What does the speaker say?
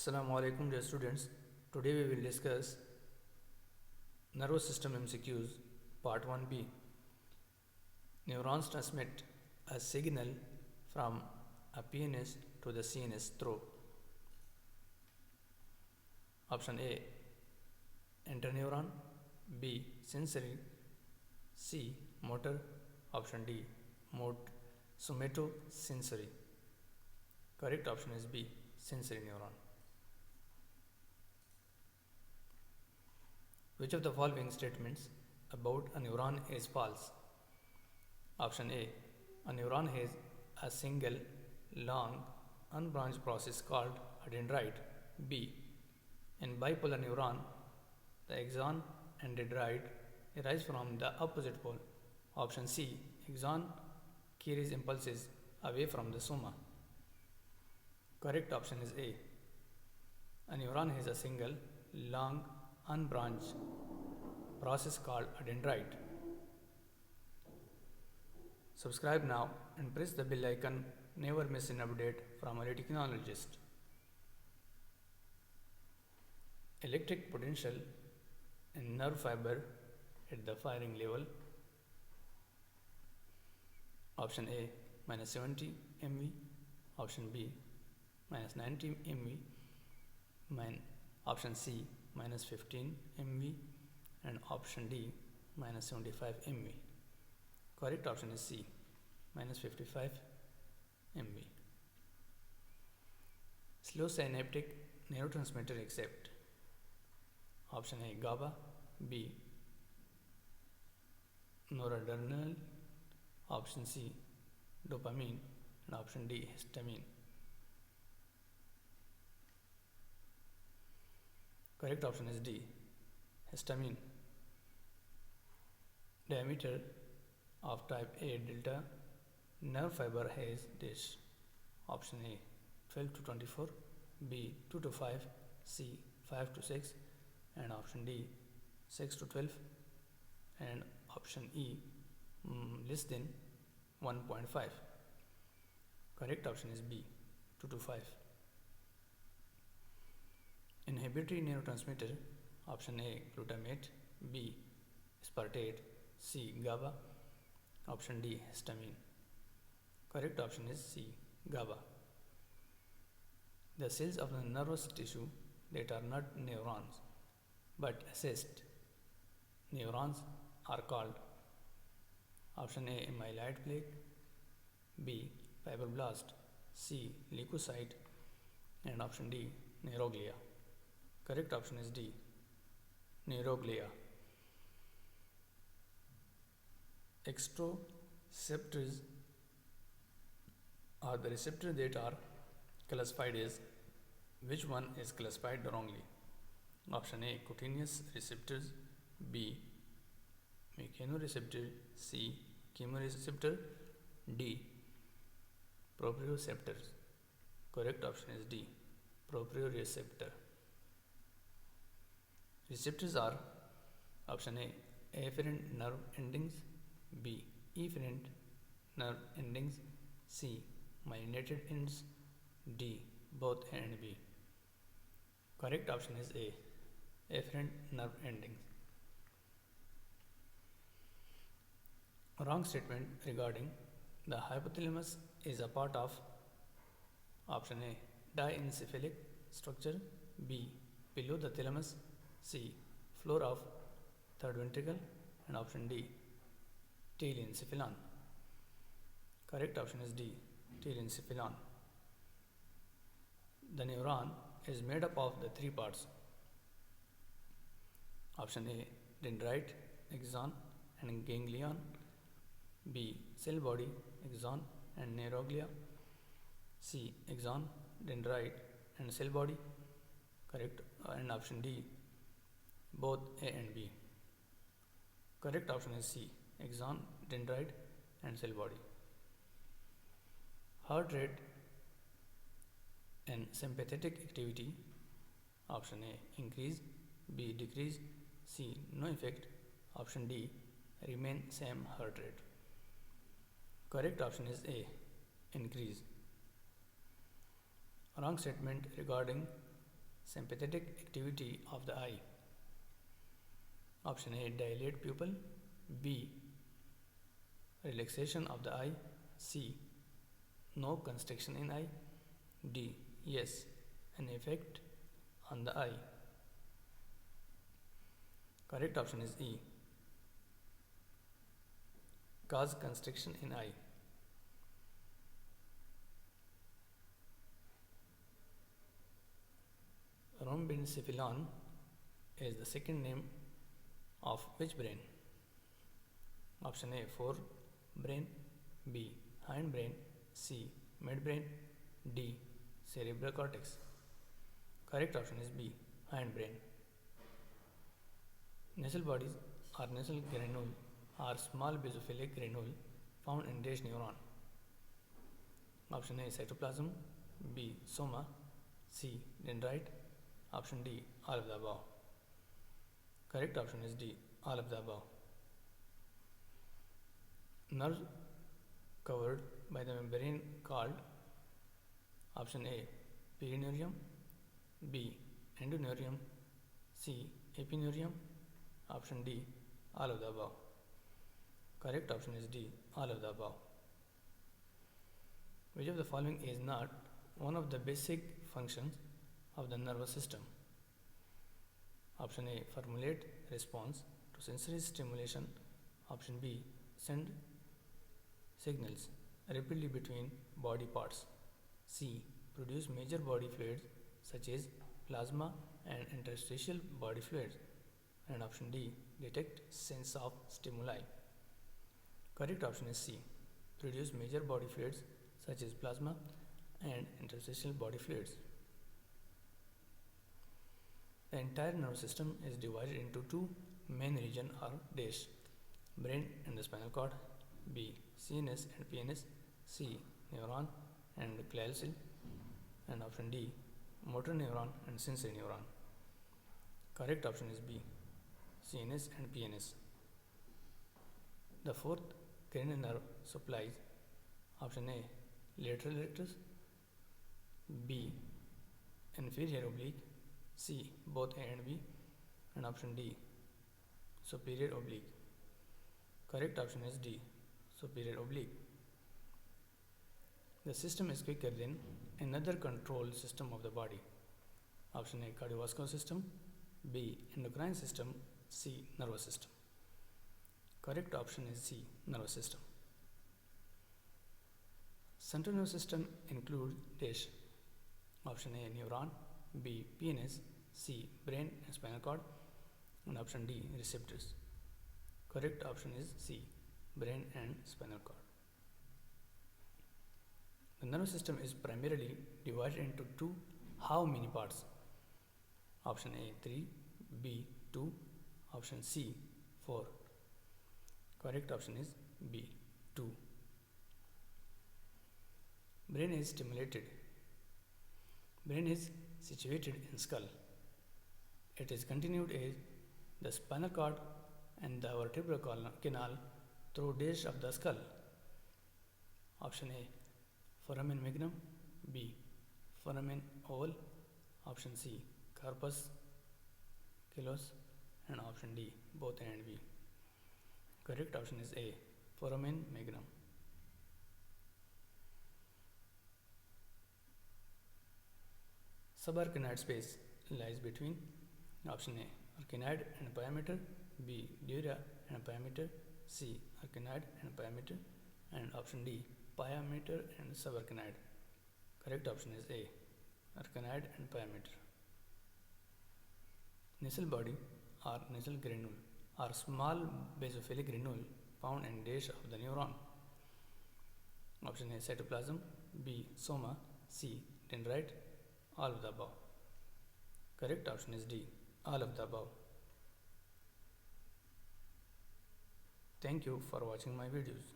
Assalamu alaikum dear students. Today we will discuss nervous system MCQs part 1b. Neurons transmit a signal from a PNS to the CNS through option A interneuron, B sensory, C motor, option D somatosensory. Correct option is B sensory neuron. Which of the following statements about a neuron is false? Option A. A neuron has a single, long, unbranched process called a dendrite. B. In bipolar neuron, the axon and dendrite arise from the opposite pole. Option C. Axon carries impulses away from the soma. Correct option is A. A neuron has a single, long, unbranched process called a dendrite. Subscribe now and press the bell icon. Never miss an update from a technologist. Electric potential in nerve fiber at the firing level. Option A minus 70 MV. Option B minus 90 MV. Option C minus 15 MV, and option D minus 75 MV. Correct option is C minus 55 MV. Slow synaptic neurotransmitter except option A GABA, B noradrenaline, option C dopamine, and option D histamine. Correct option is D histamine. Diameter of type A delta nerve fiber has this. Option A 12 to 24, B 2 to 5, C 5 to 6, and option D 6 to 12, and option E less than 1.5. Correct option is B 2 to 5. Inhibitory neurotransmitter, option A glutamate, B aspartate, C GABA, option D histamine. Correct option is C GABA. The cells of the nervous tissue that are not neurons but assist neurons are called option A amyloid plaque, B fibroblast, C leukocyte, and option D neuroglia. Correct option is D neuroglia. Extroceptors are the receptors that are classified as. Which one is classified wrongly? Option A cutaneous receptors, B mechanoreceptor, C chemoreceptor, D proprioceptors. Correct option is D proprioceptor. Receptors are option A afferent nerve endings, B efferent nerve endings, C myelinated ends, D both A and B. Correct option is A afferent nerve endings. Wrong statement regarding the hypothalamus is a part of option A diencephalic structure, B below the thalamus, C floor of third ventricle, and option D telencephalon. Correct option is D telencephalon. The neuron is made up of the three parts. Option A dendrite, axon, and ganglion, B cell body, axon, and neuroglia, C axon, dendrite, and cell body. Correct, and option D both A and B. Correct option is C axon, dendrite, and cell body. Heart rate and sympathetic activity, option A increase, B decrease, C no effect, option D remain same heart rate. Correct option is A increase. Wrong statement regarding sympathetic activity of the eye. Option A, dilate pupil. B, relaxation of the eye. C, no constriction in eye. D, yes, an effect on the eye. Correct option is E, cause constriction in eye. Rhombencephalon is the second name of which brain? Option A, forebrain. B, hindbrain. C, midbrain. D, cerebral cortex. Correct option is B, hindbrain. Nasal bodies or nasal granule are small basophilic granule found in dash neuron. Option A, cytoplasm. B, soma. C, dendrite. Option D, all of the above. Correct option is D, all of the above. Nerves covered by the membrane called option A, perineurium. B, endoneurium. C, epineurium. Option D, all of the above. Correct option is D, all of the above. Which of the following is not one of the basic functions of the nervous system? Option A, formulate response to sensory stimulation. Option B, send signals rapidly between body parts. C, produce major body fluids such as plasma and interstitial body fluids. And option D, detect sense of stimuli. Correct option is C, produce major body fluids such as plasma and interstitial body fluids. The entire nervous system is divided into two main regions or dash: brain and the spinal cord. B, CNS and PNS. C, neuron and glial cell. And option D, motor neuron and sensory neuron. Correct option is B, CNS and PNS. The fourth cranial nerve supplies option A, lateral rectus. B, inferior oblique. C, both A and B. And option D, superior oblique. Correct option is D, superior oblique. The system is quicker than another control system of the body. Option A, cardiovascular system. B, endocrine system. C, nervous system. Correct option is C, nervous system. Central nervous system includes dash. Option A, neuron. B, PNS. C, brain and spinal cord. And option D, receptors. Correct option is C, brain and spinal cord. The nervous system is primarily divided into two how many parts? Option A, 3. B, 2. Option C, 4. Correct option is B, 2. Brain is stimulated. Brain is situated in skull. It is continued as the spinal cord and the vertebral canal through dash of the skull. Option A, foramen magnum. B, foramen oval. Option C, corpus callosum. And option D, both A and B. Correct option is A, foramen magnum. Subarachnoid space lies between option A, arachnoid and pyometer. B, dura and pyometer. C, arachnoid and pyometer. And option D, pyometer and subarachnoid. Correct option is A, arachnoid and pyometer. Nasal body or nasal granule are small basophilic granule found in dash of the neuron. Option A, cytoplasm. B, soma. C, dendrite. All of the above. Correct option is D, all of the above. Thank you for watching my videos.